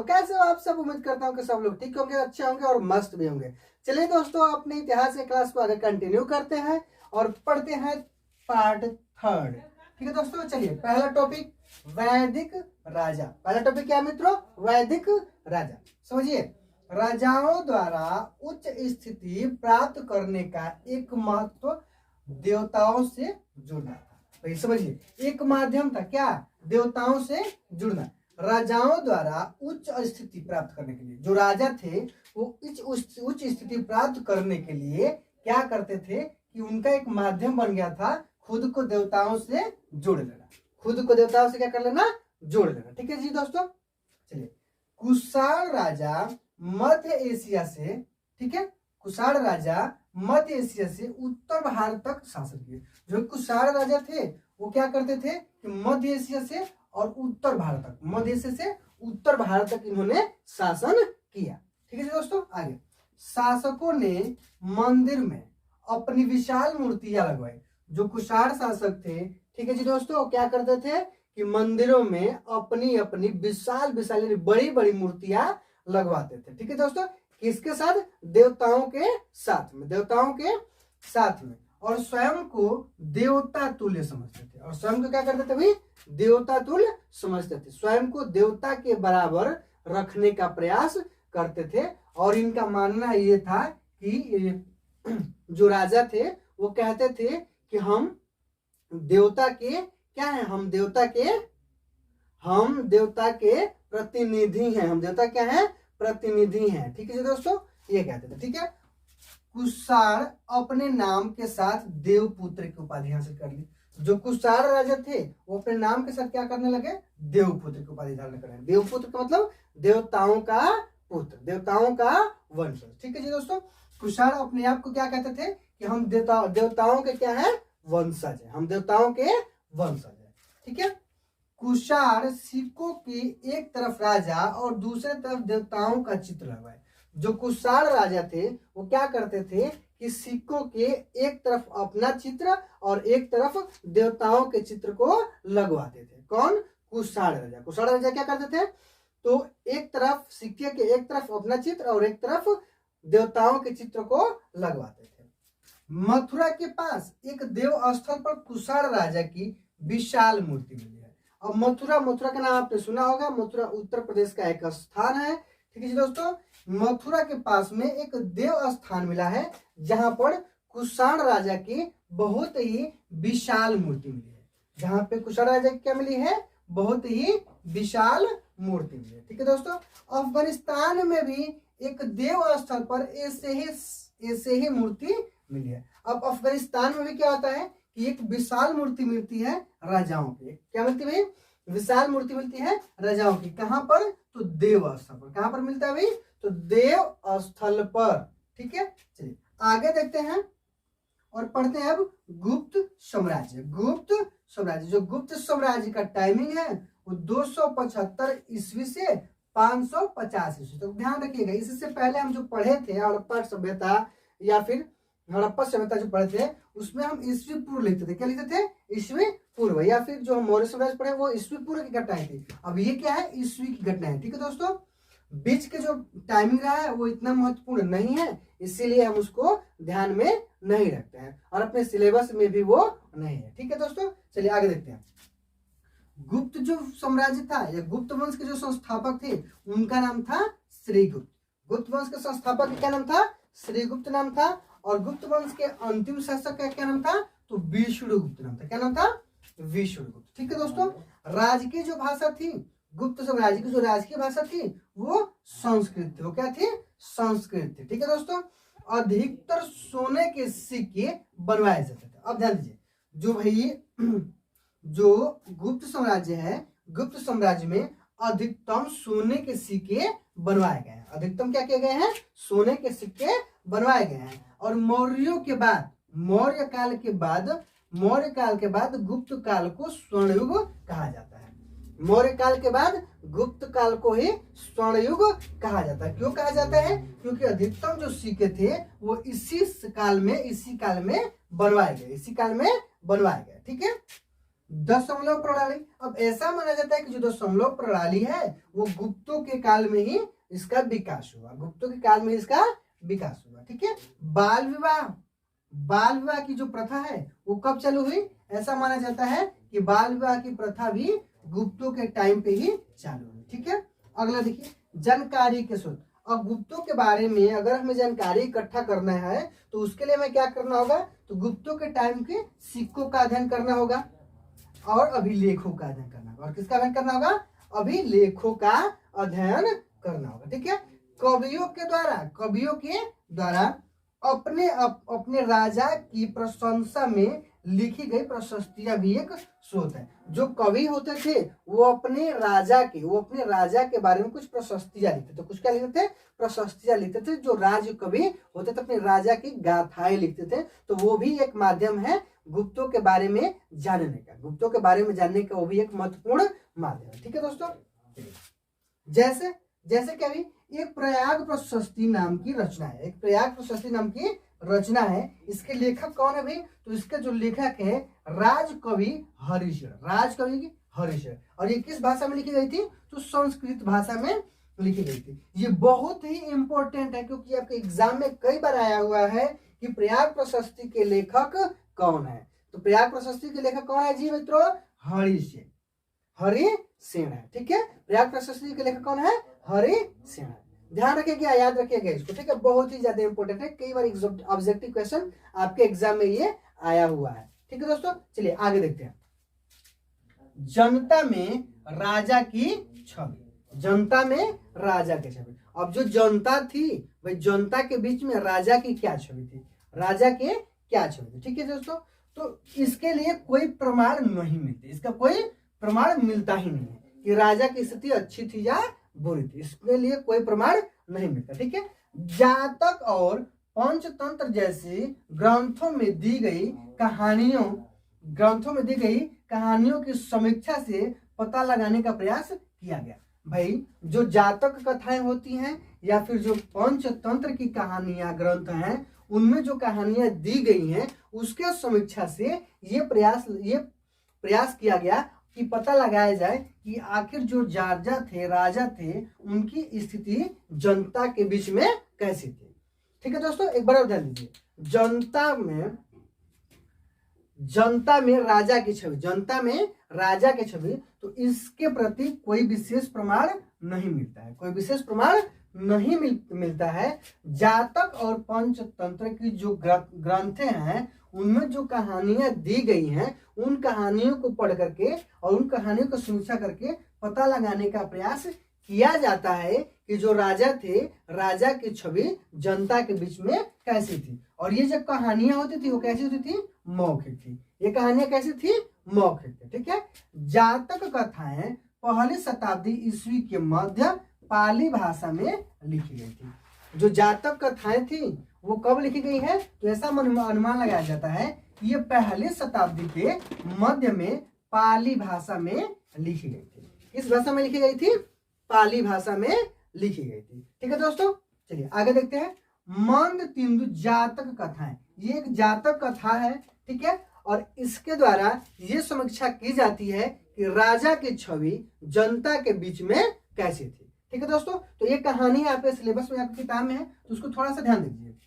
दोस्तों, कैसे हो आप सब। उम्मीद करता हूँ कि सब लोग ठीक होंगे, अच्छे होंगे और मस्त भी होंगे। चलिए दोस्तों, अपने इतिहास के क्लास को आगे कंटिन्यू करते हैं और पढ़ते हैं पार्ट 3। ठीक है दोस्तों, चलिए पहला टॉपिक वैदिक राजा। पहला टॉपिक क्या है मित्रों? वैदिक राजा। समझिए, राजाओं द्वारा उच्च स्थिति प्राप्त करने का एक महत्व देवताओं से जुड़ना था। भाई समझिए, एक माध्यम था क्या? देवताओं से जुड़ना। राजाओं द्वारा उच्च स्थिति प्राप्त करने के लिए, जो राजा थे वो उच्च स्थिति प्राप्त करने के लिए क्या करते थे कि उनका एक माध्यम बन गया था खुद को देवताओं से जोड़ लेना। खुद को देवताओं से क्या कर लेना? जोड़ लेना। ठीक है जी दोस्तों, चलिए। कुषाण राजा मध्य एशिया से, ठीक है, कुषाण राजा मध्य एशिया से उत्तर भारत तक शासन किए। जो कुषाण राजा थे वो क्या करते थे कि मध्य एशिया से और उत्तर भारत तक, मध्य एशिया से उत्तर भारत तक इन्होंने शासन किया। ठीक है जी दोस्तों, आगे। शासकों ने मंदिर में अपनी विशाल मूर्तियां लगवाई। जो कुषाण शासक थे, ठीक है जी दोस्तों, क्या करते थे कि मंदिरों में अपनी अपनी विशाल विशाल बड़ी बड़ी मूर्तियां लगवाते थे। ठीक है दोस्तों, किसके साथ? देवताओं के साथ में, देवताओं के साथ में। और स्वयं को देवता तुल्य समझते थे। और स्वयं को क्या करते थे भाई? देवता तुल्य समझते थे। स्वयं को देवता के बराबर रखने का प्रयास करते थे। और इनका मानना ये था कि जो राजा थे वो कहते थे कि हम देवता के क्या है? हम देवता के प्रतिनिधि हैं। हम देवता क्या है? प्रतिनिधि हैं। ठीक है जी दोस्तों, ये कहते थे। ठीक है, कुषाण अपने नाम के साथ देवपुत्र की उपाधि हासिल कर ली। जो कुषाण राजा थे वो अपने नाम के साथ क्या करने लगे? देवपुत्र की उपाधि धारण कर रहे। देवपुत्र का मतलब देवताओं का पुत्र, देवताओं का वंशज। ठीक है जी दोस्तों, कुषाण अपने आप को क्या कहते थे कि हम देवताओं के क्या है? वंशज है। हम देवताओं के वंशज है। ठीक है, कुषाण सिक्कों की एक तरफ राजा और दूसरे तरफ देवताओं का चित्र लगवाए। जो कुषाण राजा थे वो क्या करते थे कि सिक्कों के एक तरफ अपना चित्र और एक तरफ देवताओं के चित्र को लगवाते थे। कौन? कुषाण राजा। कुषाण राजा क्या करते थे? तो एक तरफ सिक्के के एक तरफ अपना चित्र और एक तरफ देवताओं के चित्र को लगवाते थे। मथुरा के पास एक देव स्थल पर कुषाण राजा की विशाल मूर्ति मिली है। अब मथुरा का नाम आपने सुना होगा। मथुरा उत्तर प्रदेश का एक स्थान है। ठीक है जी दोस्तों, मथुरा के पास में एक देव स्थान मिला है जहां पर कुषाण राजा की बहुत ही विशाल मूर्ति मिली है। जहां पे कुषाण राजा की क्या मिली है? बहुत ही विशाल मूर्ति मिली है। ठीक है दोस्तों, अफगानिस्तान में भी एक देव स्थल पर ऐसे ही मूर्ति मिली है। अब अफगानिस्तान में भी क्या होता है कि एक विशाल मूर्ति मिलती है राजाओं की। क्या मिलती है? विशाल मूर्ति मिलती है राजाओं की। कहां पर? तो देव स्थल पर। कहां पर मिलता है भाई? तो देव स्थल पर। ठीक है, चलिए आगे देखते हैं और पढ़ते हैं अब गुप्त साम्राज्य। गुप्त साम्राज्य, जो गुप्त साम्राज्य का टाइमिंग है वो 275 ईस्वी से 550 ईस्वी। तो ध्यान रखिएगा, इससे पहले हम जो पढ़े थे हड़प्पा सभ्यता या फिर हड़प्पा सभ्यता जो पढ़े थे उसमें हम ईस्वी पूर्व लिखते थे। क्या लिखते थे? ईस्वी पूर्व। या फिर जो हम मौर्य साम्राज्य पढ़े वो ईस्वी पूर्व की घटनाएं थी। अब ये क्या है? ईस्वी की घटनाएं। ठीक है दोस्तों, बीच के जो टाइमिंग रहा है वो इतना महत्वपूर्ण नहीं है, इसीलिए हम उसको ध्यान में नहीं रखते हैं और अपने सिलेबस में भी वो नहीं है। ठीक है दोस्तों, चलिए आगे देखते हैं। गुप्त जो साम्राज्य था या गुप्त वंश के जो संस्थापक थे उनका नाम था श्रीगुप्त। गुप्त वंश के संस्थापक का क्या नाम था? श्रीगुप्त नाम था। और गुप्त वंश के अंतिम शासक का क्या नाम था? तो विष्णुगुप्त नाम था। क्या नाम था? विष्णुगुप्त। ठीक है दोस्तों, राजकीय जो भाषा थी गुप्त साम्राज्य की, जो राजकीय भाषा थी वो संस्कृत थी। वो क्या थी? संस्कृत थी। ठीक है दोस्तों, अधिकतर सोने के सिक्के बनवाए जाते थे। अब ध्यान दीजिए, जो भाई जो गुप्त साम्राज्य है, गुप्त साम्राज्य में अधिकतम सोने के सिक्के बनवाए गए हैं। अधिकतम क्या किए गए हैं? सोने के सिक्के बनवाए गए हैं। और मौर्यों के बाद, मौर्य काल के बाद गुप्त काल को स्वर्णयुग कहा जाता है। मौर्य काल के बाद गुप्त काल को ही स्वर्णयुग कहा जाता है। क्यों कहा जाता है? क्योंकि अधिकतम जो सिक्के थे वो इसी काल में बनवाए गए। ठीक है, दशमलव प्रणाली। अब ऐसा माना जाता है कि जो दशमलव प्रणाली है वो गुप्तों के काल में ही इसका विकास हुआ, गुप्तों के काल में इसका विकास हुआ। ठीक है। बाल विवाह, बाल विवाह की जो प्रथा है वो कब चालू हुई? ऐसा माना जाता है कि बाल विवाह की प्रथा भी गुप्तों के टाइम पे ही चालू हुई। ठीक है। अगला देखिए, जानकारी के स्रोत। अब गुप्तों के बारे में अगर हमें जानकारी इकट्ठा करना है तो उसके लिए हमें क्या करना होगा? तो गुप्तों के टाइम के सिक्कों का अध्ययन करना होगा और अभिलेखों का अध्ययन करना होगा। और किसका अध्ययन करना होगा? अभिलेखों का अध्ययन करना होगा। ठीक है। कवियों के द्वारा अपने राजा की प्रशंसा में लिखी गई प्रशस्तियां भी एक स्रोत है। जो कवि होते थे वो अपने राजा के बारे में कुछ प्रशस्तियां लिखते थे। कुछ क्या लिखते थे? प्रशस्तियां लिखते थे। जो राज कवि होते थे अपने राजा की गाथाएं लिखते थे। तो वो भी एक माध्यम है गुप्तों के बारे में जानने का, गुप्तों के बारे में जानने का वो भी एक महत्वपूर्ण माध्यम है। ठीक है दोस्तों। जैसे क्या भी एक प्रयाग प्रशस्ति नाम की रचना है, एक प्रयाग प्रशस्ति नाम की रचना है। इसके लेखक कौन है भाई? तो इसके जो लेखक है राजकवि हरिशर, राजकवि हरिशर। और ये किस भाषा में लिखी गई थी? तो संस्कृत भाषा में लिखी गई थी। ये बहुत ही इंपॉर्टेंट है क्योंकि आपके एग्जाम में कई बार आया हुआ है कि प्रयाग प्रशस्ति के लेखक कौन है। तो प्रयाग प्रशस्ति के लेखक कौन है जी मित्रों? हरिसेन है। ठीक है। प्रयाग प्रशस्ति के लेखक कौन है? हरिसेन है। ध्यान रखिएगा, याद रखिएगा इसको। ठीक है। बहुत ही ज्यादा इंपॉर्टेंट है, कई बार ऑब्जेक्टिव क्वेश्चन आपके एग्जाम में ये आया हुआ है। ठीक है दोस्तों। चलिए आगे देखते हैं। जनता में राजा की छवि, जनता में राजा की छवि। अब जो जनता थी भाई, जनता के बीच में राजा की क्या छवि थी? राजा की क्या छवि थी? ठीक है दोस्तों। तो इसके लिए कोई प्रमाण नहीं मिलते, इसका कोई प्रमाण मिलता ही नहीं है कि राजा की स्थिति अच्छी थी या बुरी थी। इसके लिए कोई प्रमाण नहीं मिलता। ठीक है। जातक और पंचतंत्र जैसे ग्रंथों में दी गई कहानियों की समीक्षा से पता लगाने का प्रयास किया गया। भाई जो जातक कथाएं होती हैं या फिर जो पंचतंत्र की कहानियां ग्रंथ हैं उनमें जो कहानियां दी गई हैं उसके समीक्षा से ये प्रयास किया गया कि पता लगाया जाए कि आखिर जो राजा थे उनकी स्थिति जनता के बीच में कैसी थी। ठीक है दोस्तों। एक बार ध्यान दीजिए, जनता में राजा की छवि, जनता में राजा की छवि, तो इसके प्रति कोई विशेष प्रमाण नहीं मिलता है, कोई विशेष प्रमाण नहीं मिलता है। जातक और पंचतंत्र की जो ग्रंथें हैं उनमें जो कहानियां दी गई हैं उन कहानियों को पढ़ करके और उन कहानियों को समीक्षा करके पता लगाने का प्रयास किया जाता है कि जो राजा थे, राजा की छवि जनता के बीच में कैसी थी। और ये जो कहानियां होती थी वो कैसी होती थी? मौखिक थी। ये कहानियां कैसी थी? मौखिक थी। ठीक है। जातक कथाएं पहली शताब्दी ईस्वी के मध्य पाली भाषा में लिखी गई थी। जो जातक कथाएं थी वो कब लिखी गई है? तो ऐसा अनुमान लगाया जाता है कि ये पहली शताब्दी के मध्य में पाली भाषा में लिखी गई थी। किस भाषा में लिखी गई थी? पाली भाषा में लिखी गई थी। ठीक है दोस्तों। चलिए आगे देखते हैं। मंद तिंदु जातक कथाएं, ये एक जातक कथा है। ठीक है। और इसके द्वारा ये समीक्षा की जाती है कि राजा की छवि जनता के बीच में कैसी थी। ठीक है दोस्तों। तो ये कहानी आपके सिलेबस में, आपकी किताब में है, तो उसको थोड़ा सा ध्यान दीजिए।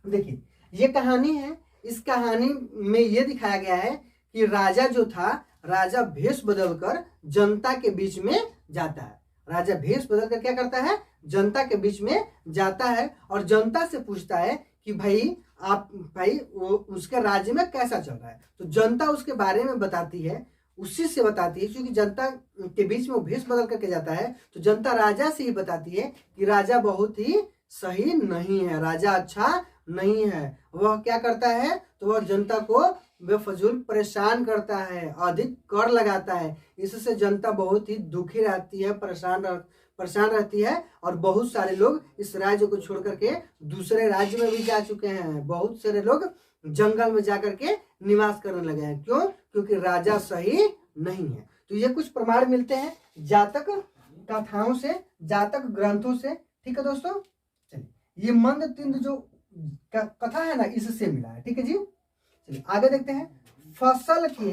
देखिए ये कहानी है, इस कहानी में ये दिखाया गया है कि राजा जो था, राजा भेष बदलकर जनता के बीच में जाता है। राजा भेष बदलकर क्या करता है? जनता के बीच में जाता है और जनता से पूछता है कि भाई वो उसके राज्य में कैसा चल रहा है। तो जनता उसके बारे में बताती है, उसी से बताती है, क्योंकि जनता के बीच में वो भेष बदल करके जाता है तो जनता राजा से ही बताती है कि राजा बहुत ही सही नहीं है, राजा अच्छा नहीं है। वह क्या करता है? तो वह जनता को बेफजूल परेशान करता है, अधिक कर लगाता है। इससे जनता बहुत ही दुखी रहती है, परेशान रहती है। और बहुत सारे लोग इस राज्य को छोड़ करके दूसरे राज्य में भी जा चुके हैं। बहुत सारे लोग जंगल में जाकर के निवास करने लगे हैं। क्यों? क्योंकि राजा सही नहीं है। तो ये कुछ प्रमाण मिलते हैं जातक कथाओं से, जातक ग्रंथों से। ठीक है दोस्तों। चलिए ये मंद तिंद जो कथा है ना, इससे मिला है। ठीक है जी। चलिए आगे देखते हैं। फसल के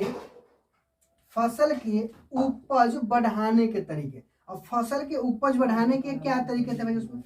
फसल की उपज बढ़ाने के तरीके। अब फसल के उपज बढ़ाने के क्या तरीके थे भाई उसमें?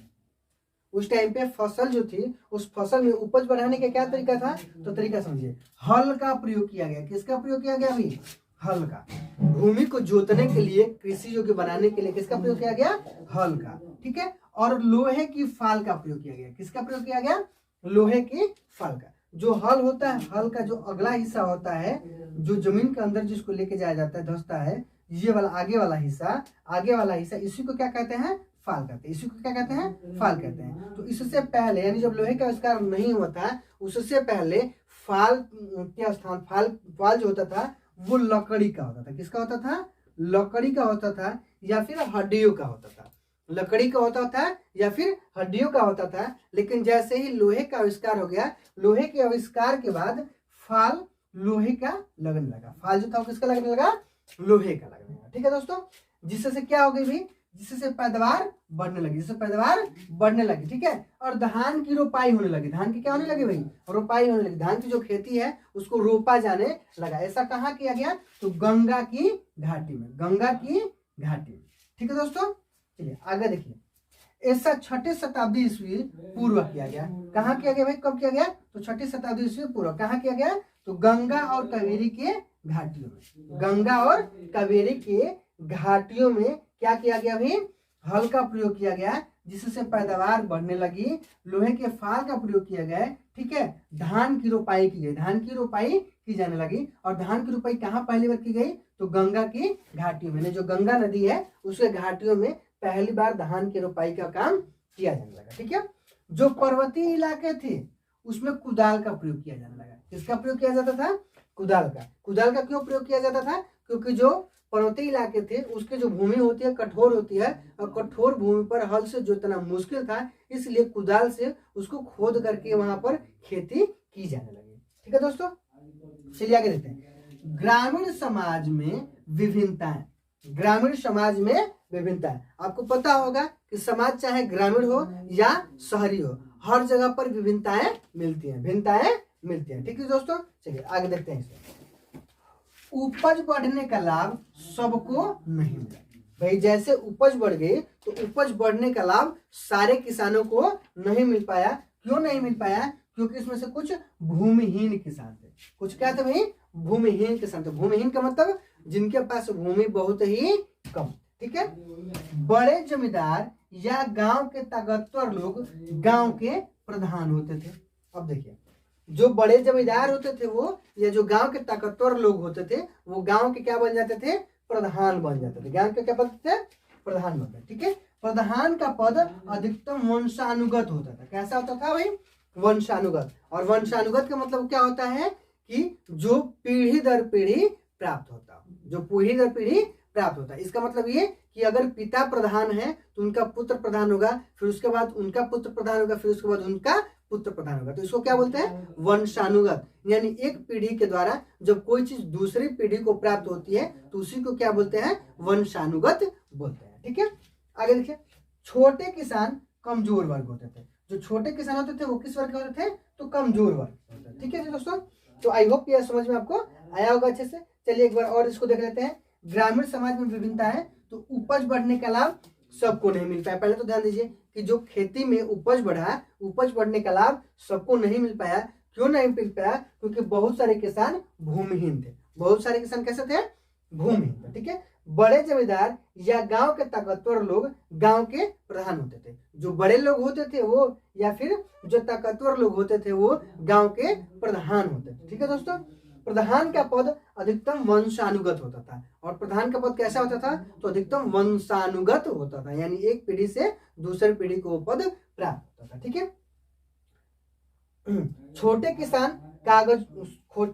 उस टाइम पे फसल जो थी उस फसल में उपज बढ़ाने का क्या तरीका था? तो तरीका समझिए, हल का प्रयोग किया गया। किसका प्रयोग किया गया भाई? हल का। भूमि को जोतने के लिए, कृषि योग्य बनाने के लिए किसका प्रयोग किया गया? हल का। ठीक है। और लोहे की फाल का प्रयोग किया गया। किसका प्रयोग किया गया? लोहे की फाल का। जो हल होता है, हल का जो अगला हिस्सा होता है, जो जमीन के अंदर जिसको लेके जाया जाता है, धंसता है, ये वाला आगे वाला हिस्सा, इसी को क्या कहते हैं? फाल कहते हैं। इसी को क्या कहते हैं? फाल कहते हैं। तो इससे पहले, यानी जब लोहे का आविष्कार नहीं हुआ था, उससे पहले फाल के स्थान, फाल जो होता था वो लकड़ी का होता था। किसका होता था? लकड़ी का होता था या फिर हड्डियों का होता था। लकड़ी का होता था या फिर हड्डियों का होता था। लेकिन जैसे ही लोहे का आविष्कार हो गया, लोहे के आविष्कार के बाद फाल लोहे का लगने लगा। फाल जो था किसका लगने लगा? लोहे का लगने लगा। ठीक है दोस्तों। जिससे क्या हो गई भाई? जिससे पैदावार बढ़ने लगी, जिससे पैदावार बढ़ने लगी। ठीक है। और धान की रोपाई होने लगी। धान की क्या होने लगी भाई? रोपाई होने लगी। धान की जो खेती है उसको रोपा जाने लगा। ऐसा कहाँ किया गया? तो गंगा की घाटी में। गंगा की घाटी में। ठीक है दोस्तों। चलिए आगे देखिए। ऐसा 6ठी शताब्दी ईस्वी पूर्व किया गया। कहाँ किया गया भाई? कब किया गया? तो 6ठी शताब्दी ईस्वी पूर्व। कहाँ किया गया? तो गंगा और कावेरी के घाटियों में। गंगा और कावेरी के घाटियों में क्या किया गया भाई? हल का प्रयोग किया गया, जिससे पैदावार बढ़ने लगी। लोहे के फाल का प्रयोग किया गया। ठीक है। धान की रोपाई की गई। धान की रोपाई की जाने लगी। और धान की रोपाई कहाँ पहली बार की गई? तो गंगा की घाटियों में। जो गंगा नदी है उसके घाटियों में पहली बार धान की रोपाई का काम किया जाने लगा। ठीक है। जो पर्वतीय इलाके थे उसमें कुदाल का प्रयोग किया जाने लगा। किसका प्रयोग किया जाता था? कुदाल का। कुदाल का क्यों प्रयोग किया जाता था? क्योंकि जो पर्वतीय इलाके थे उसकी जो भूमि होती है कठोर होती है, और कठोर भूमि पर हल से जोतना मुश्किल था, इसलिए कुदाल से उसको खोद करके वहां पर खेती की जाने लगी। ठीक है दोस्तों। चलिए आगे देखते हैं। ग्रामीण समाज में विभिन्नताएं। ग्रामीण समाज में विभिन्नताएं। आपको पता होगा कि समाज चाहे ग्रामीण हो या शहरी हो, हर जगह पर विभिन्नताएं मिलती हैं, भिन्नताएं मिलती हैं। ठीक है दोस्तों। चलिए आगे देखते हैं इसमें। उपज बढ़ने का लाभ सबको नहीं मिला। भाई जैसे उपज बढ़ गई तो उपज बढ़ने का लाभ सारे किसानों को नहीं मिल पाया। क्यों नहीं मिल पाया? क्योंकि इसमें से कुछ भूमिहीन किसान थे। कुछ क्या थे भाई? भूमिहीन किसान थे। भूमिहीन का मतलब जिनके पास भूमि बहुत ही कम। ठीक है। बड़े जमींदार या गांव के ताकतवर लोग गांव के प्रधान होते थे। अब देखिए, जो बड़े जमींदार होते थे वो, या जो गांव के ताकतवर लोग होते थे, वो गांव के क्या बन जाते थे? प्रधान बन जाते थे। गांव के क्या बनते थे? प्रधान बनते। ठीक है। प्रधान का पद अधिकतम वंशानुगत होता था। कैसा होता था भाई? वंशानुगत। और वंशानुगत का मतलब क्या होता है? कि जो पीढ़ी दर पीढ़ी प्राप्त होता, जो पीढ़ी दर पीढ़ी प्राप्त होता है। इसका मतलब ये कि अगर पिता प्रधान है तो उनका पुत्र प्रधान होगा, फिर उसके बाद उनका पुत्र प्रधान होगा, फिर उसके बाद उनका पुत्र प्रधान होगा। तो इसको क्या बोलते हैं? वंशानुगत। यानी एक पीढ़ी के द्वारा जब कोई चीज दूसरी पीढ़ी को प्राप्त होती है तो उसी को क्या बोलते हैं? वंशानुगत बोलते हैं। ठीक है। आगे देखिए। छोटे किसान कमजोर वर्ग होते थे। जो छोटे किसान होते थे वो किस वर्ग के होते थे? तो कमजोर वर्ग होते थे। ठीक है दोस्तों। तो आई होप यह समझ में आपको आया होगा अच्छे से। चलिए एक बार और इसको देख लेते हैं। ग्रामीण समाज में विभिन्नता है तो उपज बढ़ने का लाभ सबको नहीं मिल पाया। पहले तो ध्यान दीजिए कि जो खेती में उपज बढ़ा, उपज बढ़ने का लाभ सबको नहीं मिल पाया। क्यों नहीं मिल पाया? क्योंकि बहुत सारे किसान भूमिहीन थे। बहुत सारे किसान कैसे थे? भूमिहीन थे। ठीक है। बड़े जमींदार या गांव के ताकतवर लोग गांव के प्रधान होते थे। जो बड़े लोग होते थे वो, या फिर जो ताकतवर लोग होते थे वो गांव के प्रधान होते थे। ठीक है दोस्तों। प्रधान का पद अधिकतम वंशानुगत होता था। और प्रधान का पद कैसा होता था? तो अधिकतम वंशानुगत होता था, यानी एक पीढ़ी से दूसरी पीढ़ी को पद प्राप्त होता था। ठीक है। छोटे किसान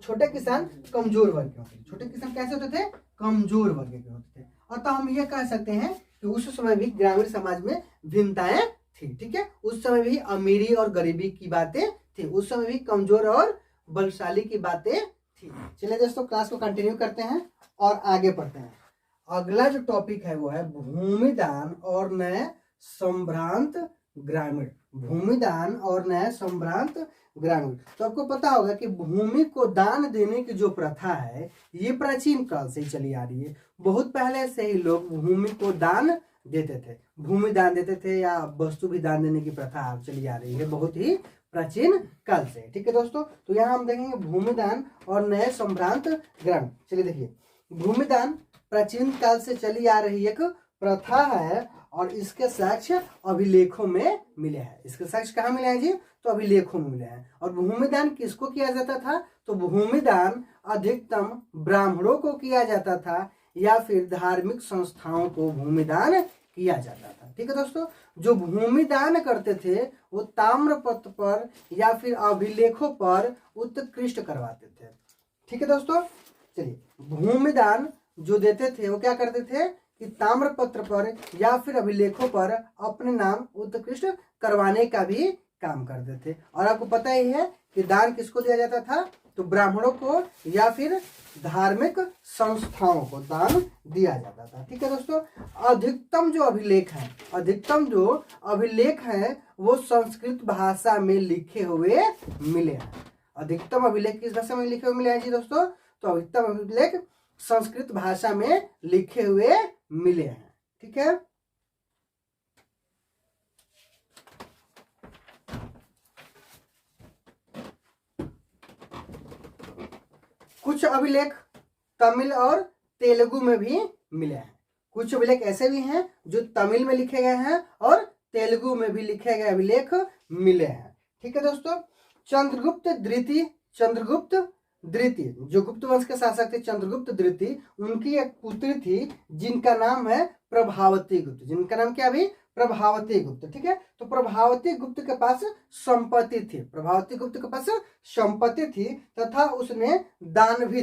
छोटे किसान कमजोर वर्ग के होते थे। छोटे किसान कैसे होते थे? कमजोर वर्ग के होते थे। अतः हम ये कह सकते हैं कि उस समय भी ग्रामीण समाज में भिन्नताएं थी। ठीक है। उस समय भी अमीरी और गरीबी की बातें थी। उस समय भी कमजोर और बलशाली की बातें थी। चलिए दोस्तों क्लास को कंटिन्यू करते हैं और आगे बढ़ते हैं। अगला जो टॉपिक है वो है भूमिदान और नए संभ्रांत ग्रामीण, भूमिदान और न्याय संभ्रांत ग्रामीण। तो आपको पता होगा कि भूमि को दान देने की जो प्रथा है ये प्राचीन काल से ही चली आ रही है। बहुत पहले से ही लोग भूमि को दान देते थे, भूमि दान देते थे या वस्तु भी दान देने की प्रथा चली आ रही है बहुत ही प्राचीन काल से। ठीक है दोस्तों, तो यहाँ हम देखेंगे भूमिदान और न्याय संभ्रांत ग्रामीण। चलिए देखिए, भूमिदान प्राचीन काल से चली आ रही एक प्रथा है और इसके साक्ष्य अभिलेखों में मिले हैं। इसके साक्ष्य कहाँ मिले हैं जी? तो अभिलेखों में मिले हैं। और भूमिदान किसको किया जाता था? तो भूमिदान अधिकतम ब्राह्मणों को किया जाता था या फिर धार्मिक संस्थाओं को भूमिदान किया जाता था। ठीक है दोस्तों, जो भूमिदान करते थे वो ताम्रपत्र पर या फिर अभिलेखों पर उत्कृष्ट करवाते थे। ठीक है दोस्तों, चलिए, भूमिदान जो देते थे वो क्या करते थे कि ताम्रपत्र पर या फिर अभिलेखों पर अपने नाम उत्कृष्ट करवाने का भी काम करते थे। और आपको पता ही है कि दान किसको दिया जाता था? तो ब्राह्मणों को या फिर धार्मिक संस्थाओं को दान दिया जाता था। ठीक है दोस्तों, अधिकतम जो अभिलेख हैं वो संस्कृत भाषा में लिखे हुए मिले हैं। अधिकतम अभिलेख किस भाषा में लिखे हुए मिले हैं जी दोस्तों? तो अधिकतम अभिलेख संस्कृत भाषा में लिखे हुए मिले हैं। ठीक है, कुछ अभिलेख तमिल और तेलुगु में भी मिले हैं। कुछ अभिलेख ऐसे भी हैं जो तमिल में लिखे गए हैं और तेलुगु में भी लिखे गए अभिलेख मिले हैं। ठीक है दोस्तों, चंद्रगुप्त द्वितीय जो गुप्त वंश के शासक थे, चंद्रगुप्त द्वितीय, उनकी एक पुत्री थी जिनका नाम है प्रभावती गुप्त। जिनका नाम क्या भी? प्रभावती गुप्त। ठीक है, तो प्रभावती गुप्त के पास संपत्ति थी, प्रभावती गुप्त के पास संपत्ति थी तथा उसने दान भी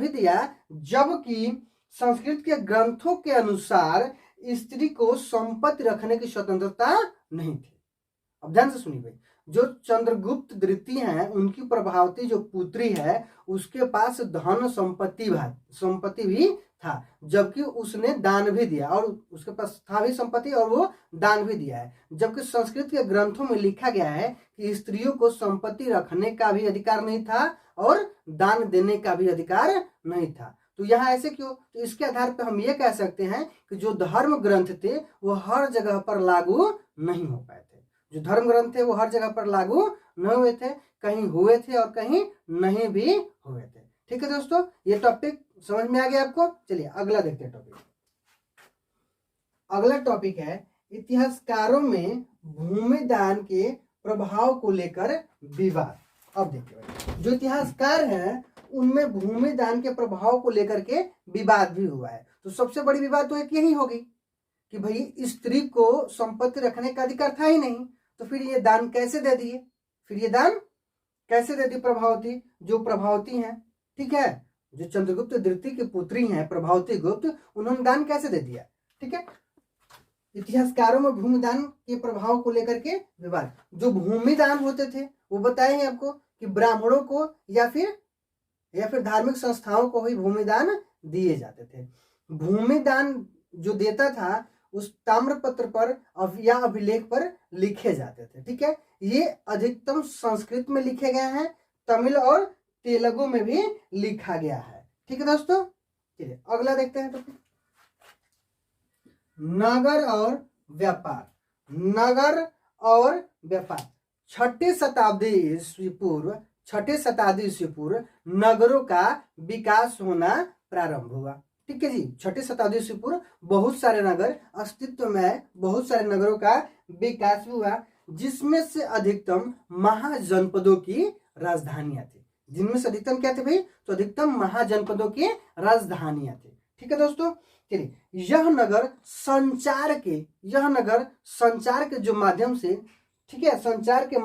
दिया जबकि संस्कृत के ग्रंथों के अनुसार स्त्री को संपत्ति रखने की स्वतंत्रता नहीं थी। अब ध्यान से सुनिए भाई, जो चंद्रगुप्त द्वितीय हैं उनकी प्रभावती जो पुत्री है उसके पास धन संपत्ति भी था, जबकि उसने दान भी दिया, और उसके पास था भी संपत्ति और वो दान भी दिया है। जबकि संस्कृत के ग्रंथों में लिखा गया है कि स्त्रियों को संपत्ति रखने का भी अधिकार नहीं था और दान देने का भी अधिकार नहीं था। तो यहाँ ऐसे क्यों? तो इसके आधार पर हम ये कह सकते हैं कि जो धर्म ग्रंथ थे वो हर जगह पर लागू नहीं हो पाए थे। जो धर्म ग्रंथ थे वो हर जगह पर लागू नहीं हुए थे, कहीं हुए थे और कहीं नहीं भी हुए थे। ठीक है दोस्तों, ये टॉपिक समझ में आ गया आपको? चलिए अगला देखते हैं टॉपिक। अगला टॉपिक है इतिहासकारों में भूमिदान के प्रभाव को लेकर विवाद। अब देखिए, जो इतिहासकार हैं उनमें भूमिदान के प्रभाव को लेकर के विवाद भी हुआ है। तो सबसे बड़ी विवाद तो एक यही होगी कि भाई स्त्री को संपत्ति रखने का अधिकार था ही नहीं, तो फिर ये दान कैसे दे दिए? प्रभावती, जो प्रभावती हैं, ठीक है, जो चंद्रगुप्त द्वितीय की पुत्री हैं प्रभावती गुप्त, उन्होंने दान कैसे दे दिया? ठीक है, इतिहासकारों में भूमिदान के प्रभाव को लेकर के विवाद। जो भूमिदान होते थे वो बताए हैं आपको कि ब्राह्मणों को या फिर धार्मिक संस्थाओं को ही भूमिदान दिए जाते थे। भूमिदान जो देता था उस ताम्रपत्र पर या अभिलेख पर लिखे जाते थे। ठीक है, ये अधिकतम संस्कृत में लिखे गए हैं, तमिल और तेलुगु में भी लिखा गया है। ठीक है दोस्तों, चलिए अगला देखते हैं टॉपिक, नगर और व्यापार। छठी शताब्दी ईस्वी पूर्व नगरों का विकास होना प्रारंभ हुआ। ठीक है जी, छठी शताब्दी ईस्वी पूर्व बहुत सारे नगर अस्तित्व में, बहुत सारे नगरों का विकास हुआ जिसमें से अधिकतम महाजनपदों की राजधानियां थी। जिनमें से अधिकतम क्या थे भाई? तो अधिकतम महाजनपदों की राजधानियां थी। ठीक है दोस्तों, चलिए, यह नगर संचार के जो माध्यम से, ठीक है, संचार के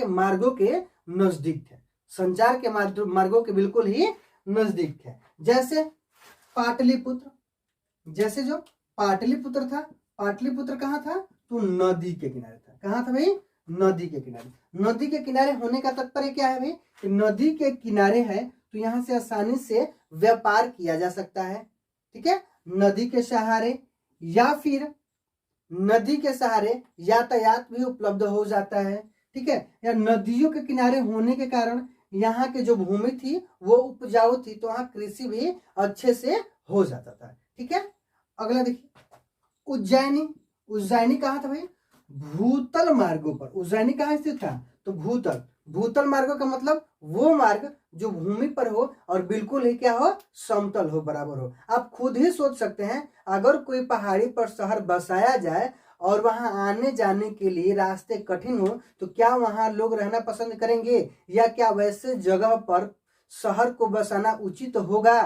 मार्गों के नजदीक थे, संचार के मार्गों के बिल्कुल ही नजदीक थे। जैसे जो पाटलिपुत्र था, पाटलिपुत्र कहाँ था? तो नदी के किनारे था। कहाँ था भाई? नदी के किनारे। नदी के किनारे होने का तात्पर्य क्या है भाई? कि नदी के किनारे है तो यहाँ से आसानी से व्यापार किया जा सकता है। ठीक है, नदी के सहारे, या फिर नदी के सहारे यातायात भी उपलब्ध हो जाता है, ठीक है। या नदियों के किनारे होने के कारण यहाँ की जो भूमि थी वो उपजाऊ थी, तो वहाँ कृषि भी अच्छे से हो जाता था, ठीक है। अगला देखिए उज्जैनी। उज्जैनी कहाँ था भाई? भूतल मार्गों पर। उज्जैनी कहाँ स्थित था? तो भूतल। भूतल मार्गों का मतलब वो मार्ग जो भूमि पर हो और बिल्कुल ही क्या हो, समतल हो, बराबर हो। आप खुद ही सोच सकते हैं, अगर कोई पहाड़ी पर शहर बसाया जाए और वहां आने जाने के लिए रास्ते कठिन हो, तो क्या वहां लोग रहना पसंद करेंगे? या क्या वैसे जगह पर शहर को बसाना उचित होगा?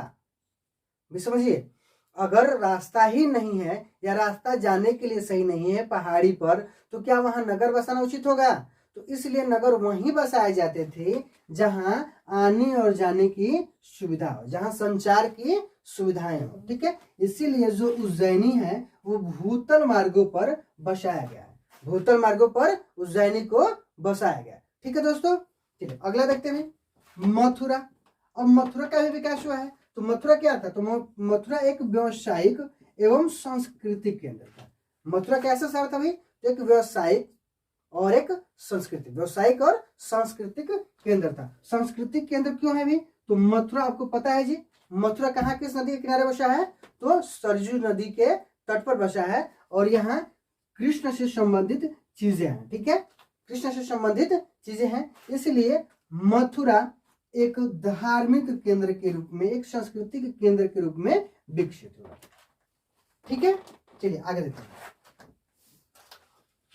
भी समझिए, अगर रास्ता ही नहीं है या रास्ता जाने के लिए सही नहीं है पहाड़ी पर, तो क्या वहां नगर बसाना उचित होगा? तो इसलिए नगर वहीं बसाए जाते थे जहां आने और जाने की सुविधा हो, जहां संचार की सुविधाएं हो, ठीक है। इसीलिए जो उज्जैनी है वो भूतल मार्गों पर बसाया गया है। भूतल मार्गों पर उज्जैनी को बसाया गया, ठीक है दोस्तों। चलिए अगला देखते हैं मथुरा। अब मथुरा का भी विकास हुआ है। तो मथुरा क्या था? तो मथुरा एक व्यवसायिक एवं सांस्कृतिक केंद्र था। मथुरा कैसा शहर था भाई? तो एक व्यवसायिक और एक सांस्कृतिक, व्यवसायिक और सांस्कृतिक केंद्र था। सांस्कृतिक केंद्र क्यों है भी? तो मथुरा आपको पता है जी, मथुरा कहाँ किस नदी के किनारे बसा है? तो सरजू नदी के तट पर बसा है और यहाँ कृष्ण से संबंधित चीजें हैं, ठीक है। कृष्ण से संबंधित चीजें हैं, इसलिए मथुरा एक धार्मिक केंद्र के रूप में, एक सांस्कृतिक केंद्र के रूप में विकसित हुआ, ठीक है। चलिए आगे देखते हैं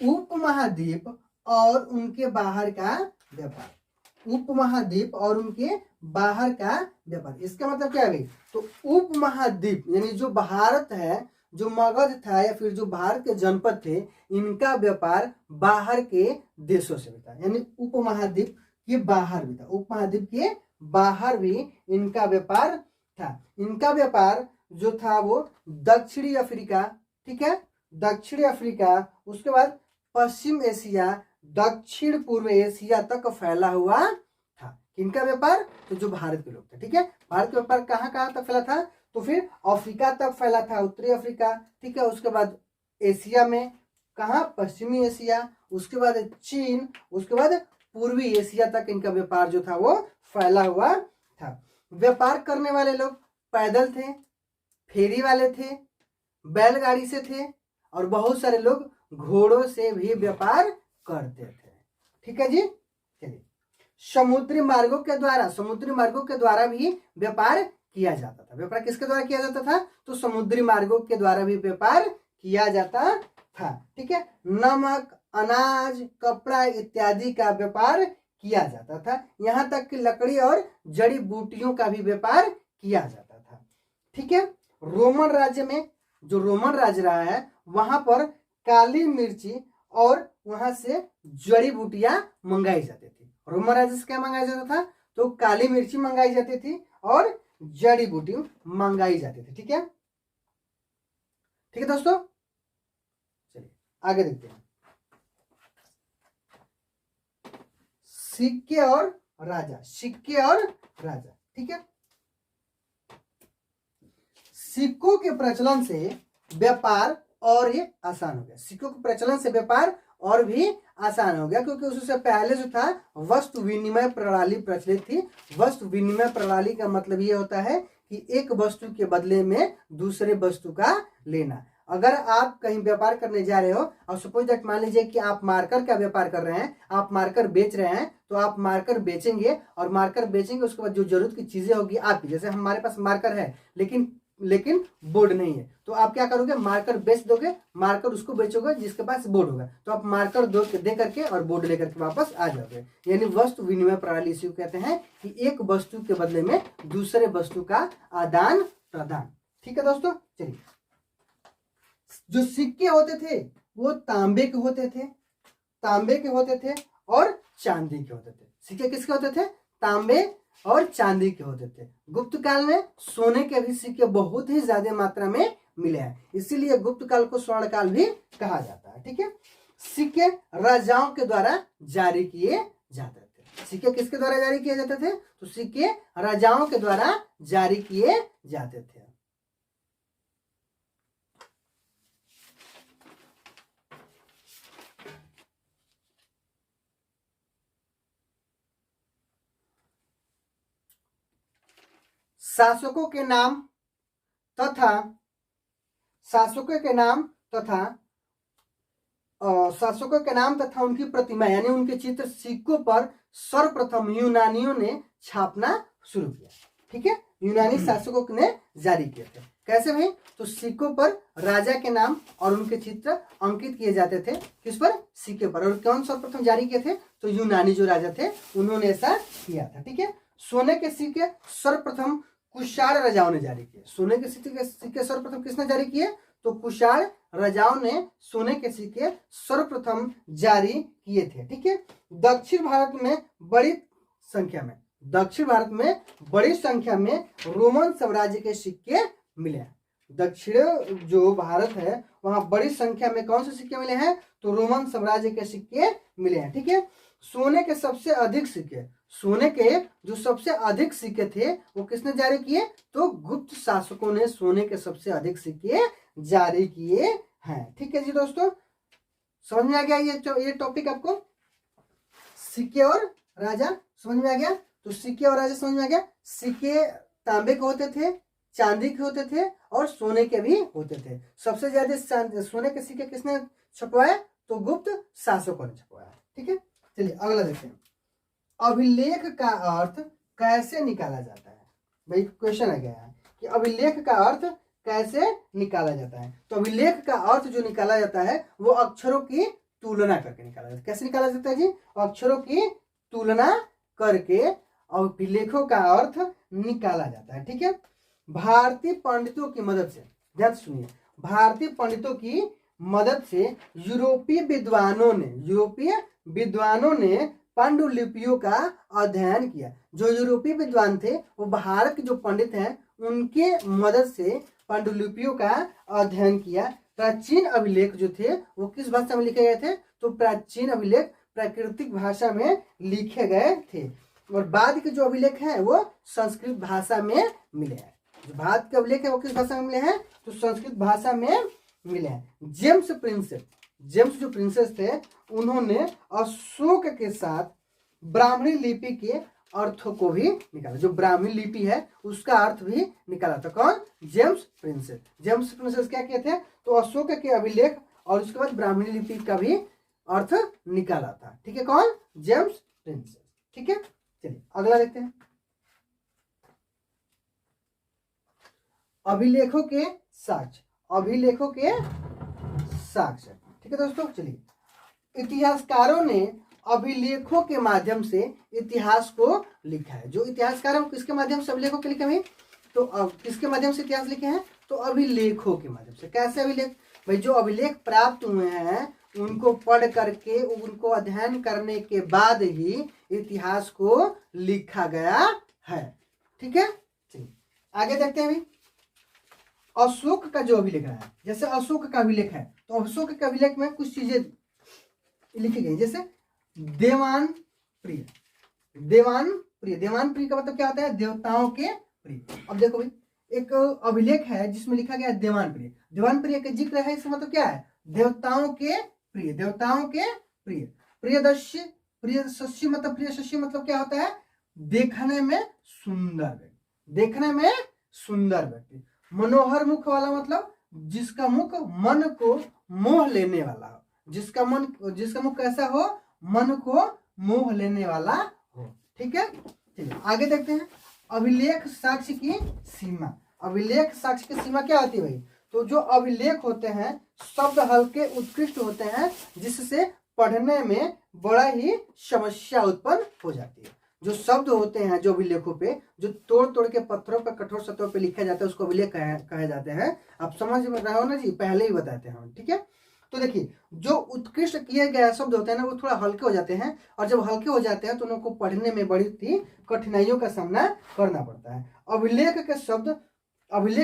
उपमहाद्वीप और उनके बाहर का व्यापार। उपमहाद्वीप और उनके बाहर का व्यापार, इसका मतलब क्या है भाई? तो उपमहाद्वीप यानी जो भारत है, जो मगध था या फिर जो भारत के जनपद थे, इनका व्यापार बाहर के देशों से भी था। यानी उपमहाद्वीप के बाहर भी था, उपमहाद्वीप के बाहर भी इनका व्यापार था। इनका व्यापार जो था वो दक्षिणी अफ्रीका, ठीक है, दक्षिणी अफ्रीका, उसके बाद पश्चिम एशिया, दक्षिण पूर्व एशिया तक फैला हुआ था। इनका व्यापार? तो जो भारत के लोग थे, ठीक है। भारत का व्यापार कहाँ कहाँ तक फैला था? तो फिर अफ्रीका तक फैला था, उत्तरी अफ्रीका, ठीक है। उसके बाद एशिया में कहाँ? पश्चिमी एशिया, उसके बाद चीन, उसके बाद पूर्वी एशिया तक इनका व्यापार जो था वो फैला हुआ था। व्यापार करने वाले लोग पैदल थे, फेरी वाले थे, बैलगाड़ी से थे और बहुत सारे लोग घोड़ों से भी व्यापार करते थे, ठीक है जी। चलिए समुद्री मार्गों के द्वारा, समुद्री मार्गों के द्वारा भी व्यापार किया जाता था। व्यापार किसके द्वारा किया जाता था? तो समुद्री मार्गों के द्वारा भी व्यापार किया जाता था, ठीक है। नमक, अनाज, कपड़ा इत्यादि का व्यापार किया जाता था। यहाँ तक कि लकड़ी और जड़ी बूटियों का भी व्यापार किया जाता था, ठीक है। रोमन राज्य में, जो रोमन राज्य रहा है, वहां पर काली मिर्ची और वहां से जड़ी बूटियां मंगाई जाती थी। रोमन राज्य से क्या मंगाया जाता था? तो काली मिर्ची मंगाई जाती थी और जड़ी बूटी मंगाई जाती थी, ठीक है। ठीक है दोस्तों, चलिए आगे देखते हैं सिक्के और राजा। सिक्के और राजा, ठीक है। सिक्कों के प्रचलन से व्यापार और ये आसान हो गया। सिक्कों के प्रचलन से व्यापार और भी आसान हो गया, क्योंकि उससे पहले जो था वस्तु विनिमय प्रणाली प्रचलित थी। वस्तु विनिमय प्रणाली का मतलब ये होता है कि एक वस्तु के बदले में दूसरे वस्तु का लेना। अगर आप कहीं व्यापार करने जा रहे हो और सपोज दैट मान लीजिए कि आप मार्कर का व्यापार कर रहे हैं, आप मार्कर बेच रहे हैं, तो आप मार्कर बेचेंगे और मार्कर बेचेंगे, उसके बाद जो जरूरत की चीजें होगी आपकी, जैसे हमारे पास मार्कर है लेकिन बोर्ड नहीं है, तो आप क्या करोगे? मार्कर बेच दोगे, मार्कर उसको बेचोगे जिसके पास बोर्ड होगा, तो आप मार्कर दे करके और बोर्ड लेकर के वापस आ जाओगे। यानी वस्तु विनिमय प्रणाली इसी को कहते हैं कि एक वस्तु के बदले में दूसरे वस्तु का आदान प्रदान, ठीक है दोस्तों। चलिए, जो सिक्के होते थे वो तांबे के होते थे, तांबे के होते थे और चांदी के होते थे। सिक्के किसके होते थे? तांबे और चांदी के होते थे। गुप्त काल में सोने के भी सिक्के बहुत ही ज्यादा मात्रा में मिले हैं, इसीलिए गुप्त काल को स्वर्ण काल भी कहा जाता है, ठीक है। सिक्के राजाओं के द्वारा जारी किए जाते थे। सिक्के किसके द्वारा जारी किए जाते थे? तो सिक्के राजाओं के द्वारा जारी किए जाते थे। शासकों के नाम तथा शासकों के नाम तथा शासकों के नाम तथा उनकी प्रतिमा यानी उनके चित्र सिक्कों पर सर्वप्रथम यूनानियों ने छापना शुरू किया। ठीक है, यूनानी शासकों ने जारी किए थे। कैसे भाई? तो सिक्कों पर राजा के नाम और उनके चित्र अंकित किए जाते थे। किस पर? सिक्के पर। और कौन सर्वप्रथम जारी किए थे? तो यूनानी जो राजा थे उन्होंने ऐसा किया था। ठीक है, सोने के सिक्के सर्वप्रथम कुषाण राजाओं ने जारी किए। सोने के सिक्के सर्वप्रथम किसने जारी किए? तो कुषाण राजाओं ने सोने के सिक्के सर्वप्रथम जारी किए थे। ठीक है, दक्षिण भारत में बड़ी संख्या में रोमन साम्राज्य के सिक्के मिले हैं। दक्षिण जो भारत है वहां बड़ी संख्या में कौन से सिक्के मिले हैं? तो रोमन साम्राज्य के सिक्के मिले हैं। ठीक है, सोने के जो सबसे अधिक सिक्के थे वो किसने जारी किए? तो गुप्त शासकों ने सोने के सबसे अधिक सिक्के जारी किए हैं। ठीक है जी दोस्तों, समझ में आ गया ये टॉपिक आपको? सिक्के और राजा समझ में आ गया? तो सिक्के और राजा समझ में आ गया। सिक्के तांबे के होते थे, चांदी के होते थे और सोने के भी होते थे। सबसे ज्यादा सोने के सिक्के किसने छपवाए? तो गुप्त शासकों ने छपवाया। ठीक है, चलिए अगला देखते हैं। अभिलेख का अर्थ कैसे निकाला जाता है? भाई क्वेश्चन आ गया है कि अभिलेख का अर्थ कैसे निकाला जाता है। तो अभिलेख का अर्थ जो निकाला जाता है वो अक्षरों की तुलना करके निकाला जाता है। कैसे निकाला जाता है जी? अक्षरों की तुलना करके अभिलेखों का अर्थ निकाला जाता है। ठीक है, भारतीय पंडितों की मदद से, ध्यान से सुनिए, भारतीय पंडितों की मदद से यूरोपीय विद्वानों ने पांडुलिपियों का अध्ययन किया। जो यूरोपीय विद्वान थे वो भारत के जो पंडित हैं उनके मदद से पांडुलिपियों का अध्ययन किया। प्राचीन अभिलेख जो थे वो किस भाषा में लिखे गए थे? तो प्राचीन अभिलेख प्राकृतिक भाषा में लिखे गए थे। और बाद के जो अभिलेख हैं वो संस्कृत भाषा में मिले हैं। जो बाद के अभिलेख है वो किस भाषा में मिले हैं? तो संस्कृत भाषा में मिले हैं। जेम्स जो प्रिंसेस थे उन्होंने अशोक के साथ ब्राह्मणी लिपि के अर्थों को भी निकाला। जो ब्राह्मणी लिपि है उसका अर्थ भी निकाला था। कौन? जेम्स प्रिंसेस क्या किए थे? तो अशोक के अभिलेख और उसके बाद ब्राह्मणी लिपि का भी अर्थ निकाला था। ठीक है, कौन? James princess. ठीक है, चलिए अगला देखते हैं। अभिलेखों के साक्ष्य। ठीक है दोस्तों, चलिए इतिहासकारों ने अभिलेखों के माध्यम से इतिहास को लिखा है। जो इतिहासकार हैं किसके माध्यम से अभिलेखों के लिखे हैं? तो किसके माध्यम से इतिहास लिखे हैं? तो अभिलेखों के माध्यम से। कैसे अभिलेख? भाई जो अभिलेख प्राप्त हुए हैं उनको पढ़ करके उनको अध्ययन करने के बाद ही इतिहास को लिखा गया है। ठीक है, चलिए आगे देखते हैं। भाई अशोक का जो अभिलेख है, जैसे अशोक का अभिलेख है तो अशोक के अभिलेख में कुछ चीजें लिखी गई, जैसे देवान प्रिय का मतलब क्या होता है? देवताओं के प्रिय। अब देखो भाई एक अभिलेख है जिसमें लिखा गया है देवान प्रिय का जिक्र है। इसका मतलब क्या है? देवताओं के प्रिय। प्रियदर्शी मतलब क्या होता है? देखने में सुंदर व्यक्ति। मनोहर मुख वाला मतलब जिसका मुख मन को मोह लेने वाला हो। जिसका मुख कैसा हो? मन को मोह लेने वाला हो। ठीक है, चलिए आगे देखते हैं। अभिलेख साक्ष्य की सीमा क्या होती है भाई? तो जो अभिलेख होते हैं शब्द हल्के उत्कृष्ट होते हैं जिससे पढ़ने में बड़ा ही समस्या उत्पन्न हो जाती है। जो शब्द होते हैं जो अभिलेखों पे जो तोड़ के पत्थरों पर कठोर सतहों पे लिखा जाता है उसको अभिलेख कहे जाते हैं। आप समझ में रहे हो ना जी? पहले ही बताते हैं हम। ठीक है, तो देखिए जो उत्कृष्ट किए गए शब्द होते हैं ना वो थोड़ा हल्के हो जाते हैं और जब हल्के हो जाते हैं तो उनको पढ़ने में बड़ी ही कठिनाइयों का सामना करना पड़ता है। अभिलेख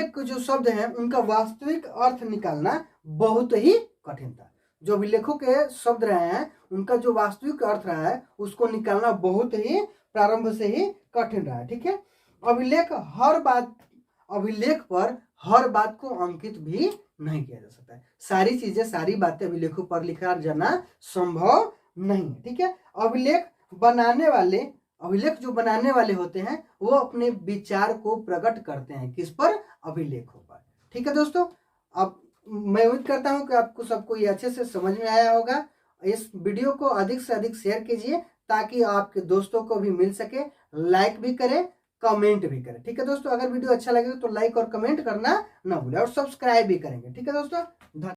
के जो शब्द हैं उनका वास्तविक अर्थ निकालना बहुत ही कठिन था। जो अभिलेखों के शब्द रहे हैं उनका जो वास्तविक अर्थ रहा है उसको निकालना बहुत ही प्रारंभ से ही कठिन रहा है। ठीक है, अभिलेख पर हर बात को अंकित भी नहीं किया जा सकता है। सारी बातें अभिलेखों पर लिखा जाना संभव नहीं है। ठीक है, अभिलेख बनाने वाले अभिलेख जो बनाने वाले होते हैं वो अपने विचार को प्रकट करते हैं किस पर, अभिलेखों पर। ठीक है दोस्तों, अब मैं उम्मीद करता हूं कि आपको सबको ये अच्छे से समझ में आया होगा। इस वीडियो को अधिक से अधिक शेयर कीजिए ताकि आपके दोस्तों को भी मिल सके, लाइक भी करें, कमेंट भी करें। ठीक है दोस्तों, अगर वीडियो अच्छा लगे तो लाइक और कमेंट करना ना भूलें और सब्सक्राइब भी करेंगे। ठीक है दोस्तों।